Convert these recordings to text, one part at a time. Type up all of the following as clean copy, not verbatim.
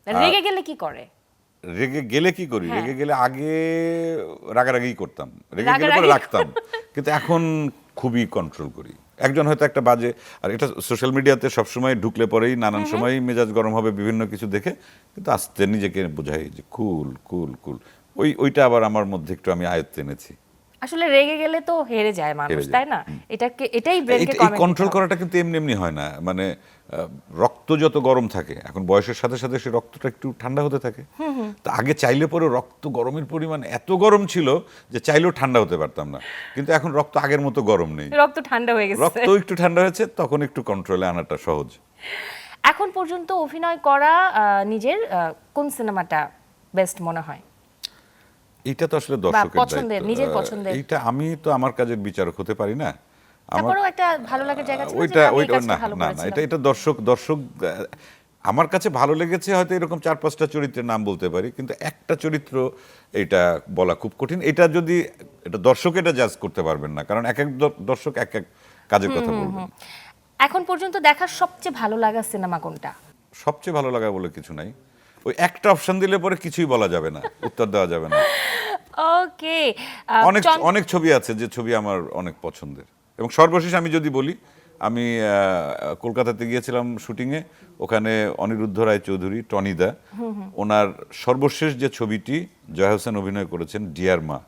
রেগে গেলে কি করে? রেগে গেলে কি করি, হ্যাঁ। রেগে গেলে আগে রাগারাগি করতাম, রেগে গেলে পরে রাগারাগি রাখতাম, কিন্তু এখন খুবই কন্ট্রোল করি। একজন হয়তো একটা বাজে, আর এটা সোশ্যাল মিডিয়াতে সবসময় ঢুকলে পরেই নানান সময় মেজাজ গরম হবে বিভিন্ন কিছু দেখে, কিন্তু আস্তে নিজেকে বোঝাই যে কুল কুল কুল। ওইটা আবার আমার মধ্যে একটু আমি আয়ত্তে এনেছি। আসলে রেগে গেলে তো হেরে যায় মানুষ, হেরে যায়। তাই না? এটাই ব্রেনকে এই কন্ট্রোল করাটা কিন্তু এমনি এমনি হয় না, মানে রক্ত যত গরম থাকে, এখন বয়সের সাথে সাথে সে রক্তটা একটু ঠান্ডা হতে থাকে। তা আগে চাইলে পরে রক্ত গরমের পরিমাণ এত গরম ছিল যে চাইলেও ঠান্ডা হতে পারতাম না, কিন্তু এখন রক্ত আগের মতো গরম নেই, রক্ত ঠান্ডা হয়ে গেছে। রক্ত একটু ঠান্ডা হয়েছে, তখন একটু কন্ট্রোলে আনাটা সহজ। এখন পর্যন্ত অভিনয় করা নিজের কোন সিনেমাটা বেস্ট মনে হয়? এইটা তো আসলে দর্শকের পছন্দের, দায়িত্ব। নিজের পছন্দের। এইটা আমি তো আমার কাজের বিচারক হতে পারি না। তারপরেও একটা ভালো লাগার জায়গা ছিল যে ওইটা আমি এই ওইটা কাজটা না ভালো না না, করেছিলাম। এটা দর্শক দর্শক আমার কাছে ভালো লেগেছে হয়তো এরকম 4-5টা চরিত্রের নাম বলতে পারি, কিন্তু একটা চরিত্র এটা বলা খুব কঠিন। এটা যদি এটা দর্শক এটা জাজ করতে পারবেন না, কারণ এক এক দর্শক এক এক কাজের কথা বলবেন। এখন পর্যন্ত দেখার সবচেয়ে ভালো লাগা সিনেমা কোনটা? সবচেয়ে ভালো লাগা বলে কিছু নাই, ওই একটা অপশন দিলে পরে কিছুই বলা যাবে না, উত্তর দেওয়া যাবে না। ওকে। অনেক অনেক ছবি আছে যে ছবি আমার অনেক পছন্দের, এবং সর্বশেষ আমি যদি বলি, আমি কলকাতাতে গিয়েছিলাম শুটিংয়ে, ওখানে অনিরুদ্ধ রায় চৌধুরী টনিদা, ওনার সর্বশেষ যে ছবিটি জয়া হোসেন অভিনয় করেছেন ডিয়ার মা,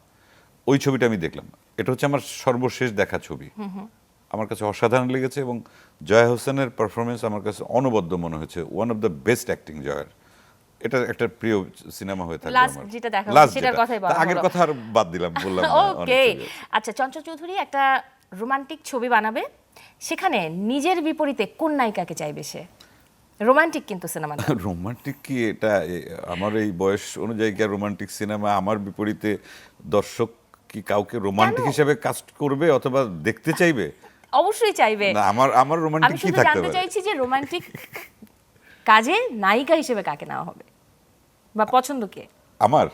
ওই ছবিটা আমি দেখলাম। এটা হচ্ছে আমার সর্বশেষ দেখা ছবি, আমার কাছে অসাধারণ লেগেছে, এবং জয়া হোসেনের পারফরমেন্স আমার কাছে অনবদ্য মনে হয়েছে, one of the best acting জয়ার। এটা একটা প্রিয় সিনেমা হয়ে থাকবে লাস্ট আমার। যেটা দেখা লাস্ট সেটার কথাই বলো। আগের কথা আর বাদ দিলাম, বললাম না, অনেক ওকে। ছবি আছে। আচ্ছা, চঞ্চল চৌধুরী একটা রোমান্টিক ছবি বানাবে, সেখানে নিজের বিপরীতে কোন নায়িকাকে চাইবে সে? রোমান্টিক কিন্তু সিনেমাটা। রোমান্টিক কি এটা আমার এই বয়স অনুযায়ী কি রোমান্টিক সিনেমা? আমার বিপরীতে দর্শক কি কাউকে রোমান্টিক হিসেবে কাস্ট করবে অথবা দেখতে চাইবে? অবশ্যই চাইবে। না, আমার আমি রোমান্টিক কি শুধু থাকতে জানতে পারে? চাইছি যে রোমান্টিক কাজে নায়িকা হিসেবে কাকে নেওয়া হবে বা পছন্দ কে? আমার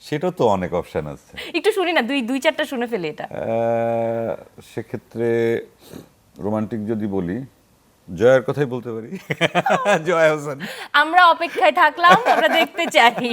সেটাও তো অনেক অপশন আছে। একটু শুনি না, দুই চারটা শুনে ফেলি এটা। সেক্ষেত্রে রোমান্টিক যদি বলি, জয়ার কথাই বলতে পারি। জয়া হোসেন। আমরা অপেক্ষায় থাকলাম, আমরা দেখতে চাই।